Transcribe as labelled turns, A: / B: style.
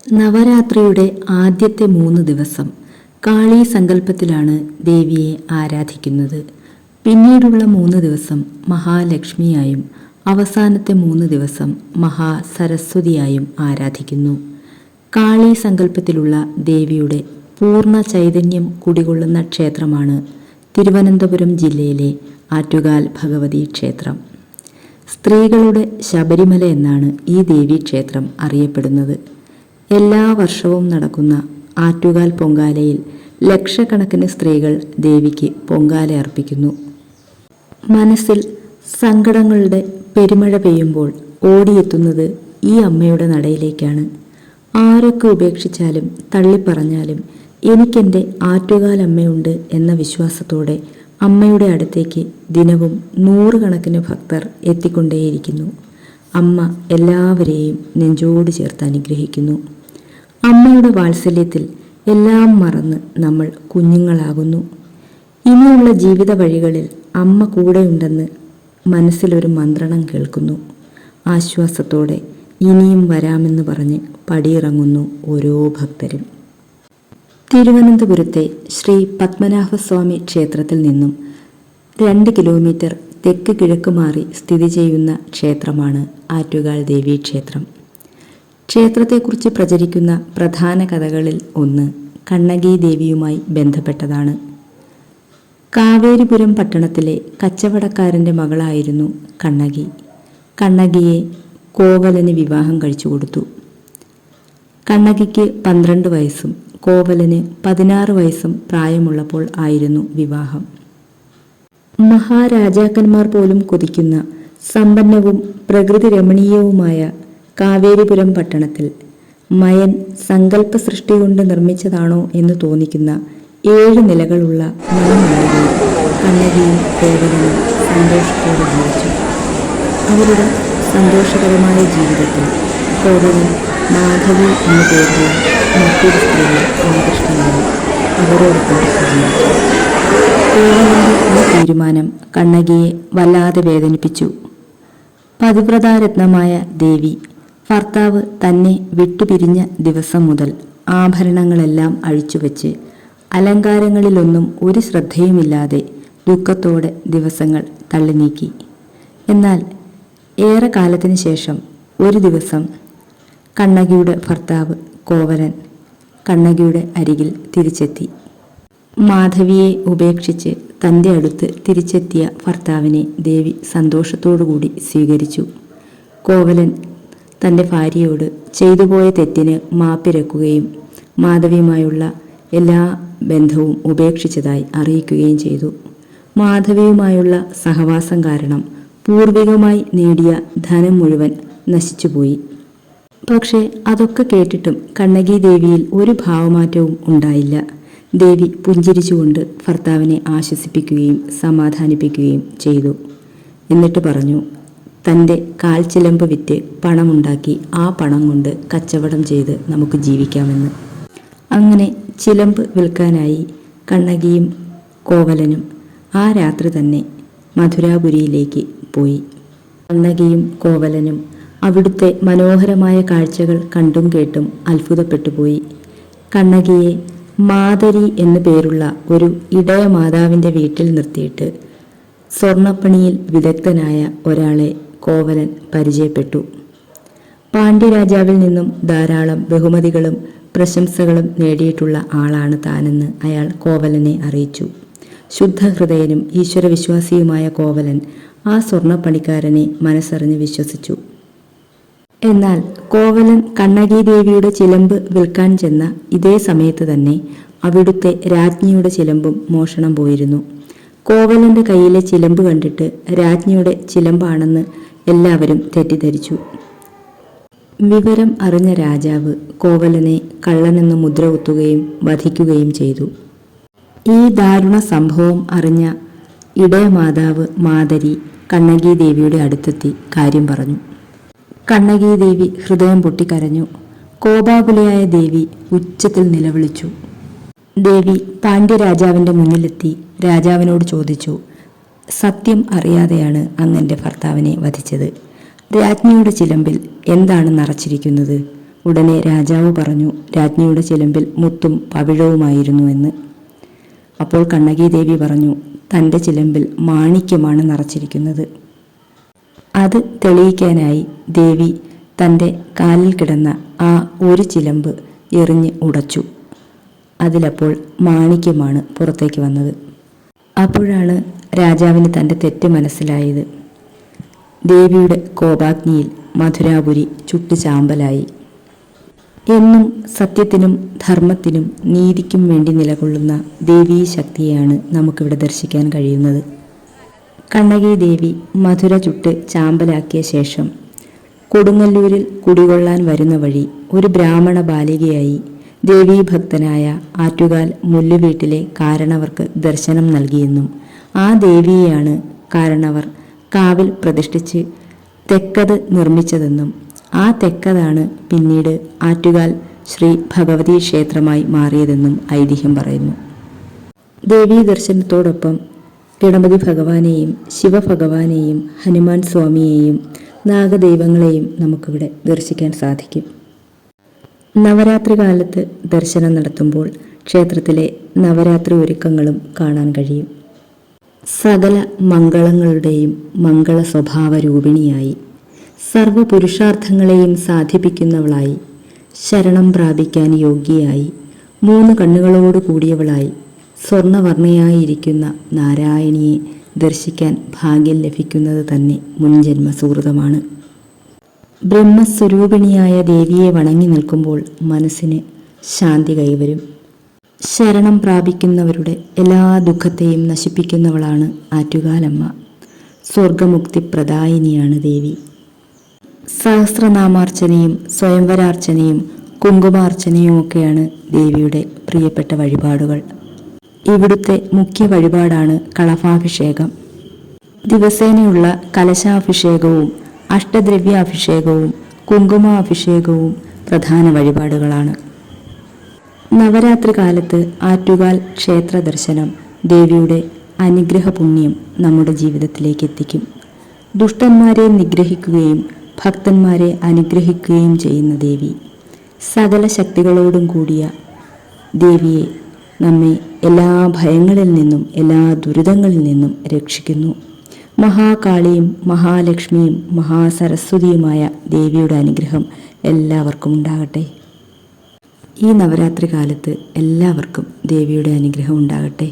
A: നവരാത്രിയുടെ ആദ്യത്തെ 3 ദിവസം കാളി സങ്കല്പത്തിലാണ് ദേവിയെ ആരാധിക്കുന്നത്. പിന്നീടുള്ള 3 ദിവസം മഹാലക്ഷ്മിയായും അവസാനത്തെ 3 ദിവസം മഹാസരസ്വതിയായും ആരാധിക്കുന്നു. കാളി സങ്കല്പത്തിലുള്ള ദേവിയുടെ പൂർണ്ണ ചൈതന്യം കുടികൊള്ളുന്ന ക്ഷേത്രമാണ് തിരുവനന്തപുരം ജില്ലയിലെ ആറ്റുകാൽ ഭഗവതി ക്ഷേത്രം. സ്ത്രീകളുടെ ശബരിമല എന്നാണ് ഈ ദേവീക്ഷേത്രം അറിയപ്പെടുന്നത്. എല്ലാ വർഷവും നടക്കുന്ന ആറ്റുകാൽ പൊങ്കാലയിൽ ലക്ഷക്കണക്കിന് സ്ത്രീകൾ ദേവിക്ക് പൊങ്കാല അർപ്പിക്കുന്നു. മനസ്സിൽ സങ്കടങ്ങളുടെ പെരുമഴ പെയ്യുമ്പോൾ ഓടിയെത്തുന്നത് ഈ അമ്മയുടെ നടയിലേക്കാണ്. ആരൊക്കെ ഉപേക്ഷിച്ചാലും തള്ളിപ്പറഞ്ഞാലും എനിക്കെൻ്റെ ആറ്റുകാൽ അമ്മയുണ്ട് എന്ന വിശ്വാസത്തോടെ അമ്മയുടെ അടുത്തേക്ക് ദിനവും 100 കണക്കിന് ഭക്തർ എത്തിക്കൊണ്ടേയിരിക്കുന്നു. അമ്മ എല്ലാവരെയും നെഞ്ചോട് ചേർത്ത് അനുഗ്രഹിക്കുന്നു. അമ്മയുടെ വാത്സല്യത്തിൽ എല്ലാം മറന്ന് നമ്മൾ കുഞ്ഞുങ്ങളാകുന്നു. ഇനിയുള്ള ജീവിത വഴികളിൽ അമ്മ കൂടെയുണ്ടെന്ന് മനസ്സിലൊരു മന്ത്രണം കേൾക്കുന്നു. ആശ്വാസത്തോടെ ഇനിയും വരാമെന്ന് പറഞ്ഞ് പടിയിറങ്ങുന്നു ഓരോ ഭക്തരും. തിരുവനന്തപുരത്തെ ശ്രീ പത്മനാഭസ്വാമി ക്ഷേത്രത്തിൽ നിന്നും 2 കിലോമീറ്റർ തെക്ക് കിഴക്ക് മാറി സ്ഥിതി ചെയ്യുന്ന ക്ഷേത്രമാണ് ആറ്റുകാൽ ദേവീക്ഷേത്രം. ക്ഷേത്രത്തെക്കുറിച്ച് പ്രചരിക്കുന്ന പ്രധാന കഥകളിൽ ഒന്ന് കണ്ണകി ദേവിയുമായി ബന്ധപ്പെട്ടതാണ്. കാവേരിപുരം പട്ടണത്തിലെ കച്ചവടക്കാരൻ്റെ മകളായിരുന്നു കണ്ണകി. കണ്ണകിയെ കോവലന് വിവാഹം കഴിച്ചു കൊടുത്തു. കണ്ണകിക്ക് 12 വയസ്സും കോവലന് 16 വയസ്സും പ്രായമുള്ളപ്പോൾ ആയിരുന്നു വിവാഹം. മഹാരാജാക്കന്മാർ പോലും കൊതിക്കുന്ന സമ്പന്നവും പ്രകൃതി രമണീയവുമായ കാവേരിപുരം പട്ടണത്തിൽ മയൻ സങ്കല്പ സൃഷ്ടി കൊണ്ട് നിർമ്മിച്ചതാണോ എന്ന് തോന്നിക്കുന്ന 7 നിലകളുള്ള മണിമാളികയിൽ കണ്ണകിയും കോവലനും സന്തോഷത്തോടെ ജീവിച്ചു. അവരുടെ സന്തോഷകരമായ ജീവിതത്തിൽ കോവലൻ മാധവി എന്ന പേരുള്ള മറ്റൊരു സ്ത്രീയെ ആകൃഷ്ടനായി അവരോടൊപ്പം ജീവിച്ചു. കോവലന്റെ ഈ തീരുമാനം കണ്ണകിയെ വല്ലാതെ വേദനിപ്പിച്ചു. പതിവ്രതാരത്നമായ ദേവി ഭർത്താവ് തന്നെ വിട്ടുപിരിഞ്ഞ ദിവസം മുതൽ ആഭരണങ്ങളെല്ലാം അഴിച്ചുവെച്ച് അലങ്കാരങ്ങളിലൊന്നും ഒരു ശ്രദ്ധയുമില്ലാതെ ദുഃഖത്തോടെ ദിവസങ്ങൾ തള്ളി നീക്കി. എന്നാൽ ഏറെ കാലത്തിന് ശേഷം ഒരു ദിവസം കണ്ണകിയുടെ ഭർത്താവ് കോവലൻ കണ്ണകിയുടെ അരികിൽ തിരിച്ചെത്തി. മാധവിയെ ഉപേക്ഷിച്ച് തൻ്റെ അടുത്ത് തിരിച്ചെത്തിയ ഭർത്താവിനെ ദേവി സന്തോഷത്തോടുകൂടി സ്വീകരിച്ചു. കോവലൻ തൻ്റെ ഭാര്യയോട് ചെയ്തുപോയ തെറ്റിന് മാപ്പിരക്കുകയും മാധവിയുമായുള്ള എല്ലാ ബന്ധവും ഉപേക്ഷിച്ചതായി അറിയിക്കുകയും ചെയ്തു. മാധവിയുമായുള്ള സഹവാസം കാരണം പൂർവികമായി നേടിയ ധനം മുഴുവൻ നശിച്ചുപോയി. പക്ഷേ അതൊക്കെ കേട്ടിട്ടും കണ്ണകി ദേവിയിൽ ഒരു ഭാവമാറ്റവും ഉണ്ടായില്ല. ദേവി പുഞ്ചിരിച്ചുകൊണ്ട് ഭർത്താവിനെ ആശ്വസിപ്പിക്കുകയും സമാധാനിപ്പിക്കുകയും ചെയ്തു. എന്നിട്ട് പറഞ്ഞു, തൻ്റെ കാൽച്ചിലമ്പ് വിറ്റ് പണമുണ്ടാക്കി ആ പണം കൊണ്ട് കച്ചവടം ചെയ്ത് നമുക്ക് ജീവിക്കാമെന്ന്. അങ്ങനെ ചിലമ്പ് വിൽക്കാനായി കണ്ണകിയും കോവലനും ആ രാത്രി തന്നെ മധുരാപുരിയിലേക്ക് പോയി. കണ്ണകിയും കോവലനും അവിടുത്തെ മനോഹരമായ കാഴ്ചകൾ കണ്ടും കേട്ടും അത്ഭുതപ്പെട്ടുപോയി. കണ്ണകിയെ മാതരി എന്നു പേരുള്ള ഒരു ഇടയ മാതാവിൻ്റെ വീട്ടിൽ നിർത്തിയിട്ട് സ്വർണ്ണപ്പണിയിൽ വിദഗ്ധനായ ഒരാളെ കോവലൻ പരിചയപ്പെട്ടു. പാണ്ഡ്യരാജാവിൽ നിന്നും ധാരാളം ബഹുമതികളും പ്രശംസകളും നേടിയിട്ടുള്ള ആളാണ് താനെന്ന് അയാൾ കോവലനെ അറിയിച്ചു. ശുദ്ധഹൃദയനും ഈശ്വരവിശ്വാസിയുമായ കോവലൻ ആ സ്വർണ്ണപ്പണിക്കാരനെ മനസ്സറിഞ്ഞ് വിശ്വസിച്ചു. എന്നാൽ കോവലൻ കണ്ണകി ദേവിയുടെ ചിലമ്പ് വിൽക്കാൻ ചെന്ന ഇതേ സമയത്ത് തന്നെ അവിടുത്തെ രാജ്ഞിയുടെ ചിലമ്പും മോഷണം പോയിരുന്നു. കോവലന്റെ കയ്യിലെ ചിലമ്പ് കണ്ടിട്ട് രാജ്ഞിയുടെ ചിലമ്പാണെന്ന് എല്ലാവരും തെറ്റിദ്ധരിച്ചു. വിവരം അറിഞ്ഞ രാജാവ് കോവലനെ കള്ളനെന്ന് മുദ്ര കുത്തുകയും വധിക്കുകയും ചെയ്തു. ഈ ദാരുണ സംഭവം അറിഞ്ഞ ഇടയമാതാവ് മാതരി കണ്ണകി ദേവിയുടെ അടുത്തെത്തി കാര്യം പറഞ്ഞു. കണ്ണകി ദേവി ഹൃദയം പൊട്ടിക്കരഞ്ഞു. കോപാകുലയായ ദേവി ഉച്ചത്തിൽ നിലവിളിച്ചു. ദേവി പാണ്ഡ്യരാജാവിൻ്റെ മുന്നിലെത്തി രാജാവിനോട് ചോദിച്ചു, സത്യം അറിയാതെയാണ് അങ്ങൻ്റെ ഭർത്താവിനെ വധിച്ചത്. രാജ്ഞിയുടെ ചിലമ്പിൽ എന്താണ് നിറച്ചിരിക്കുന്നത്? ഉടനെ രാജാവ് പറഞ്ഞു രാജ്ഞിയുടെ ചിലമ്പിൽ മുത്തും പവിഴവുമായിരുന്നു എന്ന്. അപ്പോൾ കണ്ണകീദേവി പറഞ്ഞു, തൻ്റെ ചിലമ്പിൽ മാണിക്യമാണ് നിറച്ചിരിക്കുന്നത്. അത് തെളിയിക്കാനായി ദേവി തൻ്റെ കാലിൽ കിടന്ന ആ ഒരു ചിലമ്പ് എറിഞ്ഞ് ഉടച്ചു. അതിലപ്പോൾ മാണിക്യമാണ് പുറത്തേക്ക് വന്നത്. അപ്പോഴാണ് രാജാവിന് തൻ്റെ തെറ്റ് മനസ്സിലായത്. ദേവിയുടെ കോപാഗ്നിയിൽ മധുരാപുരി ചുട്ടു ചാമ്പലായി. എന്നും സത്യത്തിനും ധർമ്മത്തിനും നീതിക്കും വേണ്ടി നിലകൊള്ളുന്ന ദേവീ ശക്തിയെയാണ് നമുക്കിവിടെ ദർശിക്കാൻ കഴിയുന്നത്. കണ്ണകി ദേവി മധുര ചുട്ട് ചാമ്പലാക്കിയ ശേഷം കൊടുങ്ങല്ലൂരിൽ കുടികൊള്ളാൻ വരുന്ന വഴി ഒരു ബ്രാഹ്മണ ബാലികയായി ദേവീഭക്തനായ ആറ്റുകാൽ മുല്ലുവീട്ടിലെ കാരണവർക്ക് ദർശനം നൽകിയെന്നും ആ ദേവിയെയാണ് കാരണവർ കാവിൽ പ്രതിഷ്ഠിച്ച് തെക്കത് നിർമ്മിച്ചതെന്നും ആ തെക്കതാണ് പിന്നീട് ആറ്റുകാൽ ശ്രീ ഭഗവതി ക്ഷേത്രമായി മാറിയതെന്നും ഐതിഹ്യം പറയുന്നു. ദേവീ ദർശനത്തോടൊപ്പം ഗണപതി ഭഗവാനെയും ശിവഭഗവാനെയും ഹനുമാൻ സ്വാമിയെയും നാഗദൈവങ്ങളെയും നമുക്കിവിടെ ദർശിക്കാൻ സാധിക്കും. നവരാത്രി കാലത്ത് ദർശനം നടത്തുമ്പോൾ ക്ഷേത്രത്തിലെ നവരാത്രി ഒരുക്കങ്ങളും കാണാൻ കഴിയും. സകല മംഗളങ്ങളുടെയും മംഗള സ്വഭാവ രൂപിണിയായി സർവപുരുഷാർത്ഥങ്ങളെയും സാധിപ്പിക്കുന്നവളായി ശരണം പ്രാപിക്കാൻ യോഗ്യയായി 3 കണ്ണുകളോട് കൂടിയവളായി സ്വർണവർണ്ണയായിരിക്കുന്ന നാരായണിയെ ദർശിക്കാൻ ഭാഗ്യം ലഭിക്കുന്നത് തന്നെ മുൻജന്മ സുഹൃതമാണ്. ബ്രഹ്മസ്വരൂപിണിയായ ദേവിയെ വണങ്ങി നിൽക്കുമ്പോൾ മനസ്സിന് ശാന്തി കൈവരും. ശരണം പ്രാപിക്കുന്നവരുടെ എല്ലാ ദുഃഖത്തെയും നശിപ്പിക്കുന്നവളാണ് ആറ്റുകാലമ്മ. സ്വർഗമുക്തി പ്രദായിനിയാണ് ദേവി. സഹസ്രനാമാർച്ചനയും സ്വയംവരാർച്ചനയും കുങ്കുമാർച്ചനയുമൊക്കെയാണ് ദേവിയുടെ പ്രിയപ്പെട്ട വഴിപാടുകൾ. ഇവിടുത്തെ മുഖ്യ വഴിപാടാണ് കളഭാഭിഷേകം. ദിവസേനയുള്ള കലശാഭിഷേകവും അഷ്ടദ്രവ്യാഭിഷേകവും കുങ്കുമാഭിഷേകവും പ്രധാന വഴിപാടുകളാണ്. നവരാത്രി കാലത്ത് ആറ്റുകാൽ ക്ഷേത്ര ദർശനം ദേവിയുടെ അനുഗ്രഹ പുണ്യം നമ്മുടെ ജീവിതത്തിലേക്ക് എത്തിക്കും. ദുഷ്ടന്മാരെ നിഗ്രഹിക്കുകയും ഭക്തന്മാരെ അനുഗ്രഹിക്കുകയും ചെയ്യുന്ന ദേവി, സകല ശക്തികളോടും കൂടിയ ദേവിയെ നമ്മെ എല്ലാ ഭയങ്ങളിൽ നിന്നും എല്ലാ ദുരിതങ്ങളിൽ നിന്നും രക്ഷിക്കുന്നു. മഹാകാളിയും മഹാലക്ഷ്മിയും മഹാസരസ്വതിയുമായ ദേവിയുടെ അനുഗ്രഹം എല്ലാവർക്കും ഉണ്ടാകട്ടെ. ഈ നവരാത്രി കാലത്ത് എല്ലാവർക്കും ദേവിയുടെ അനുഗ്രഹം ഉണ്ടാകട്ടെ.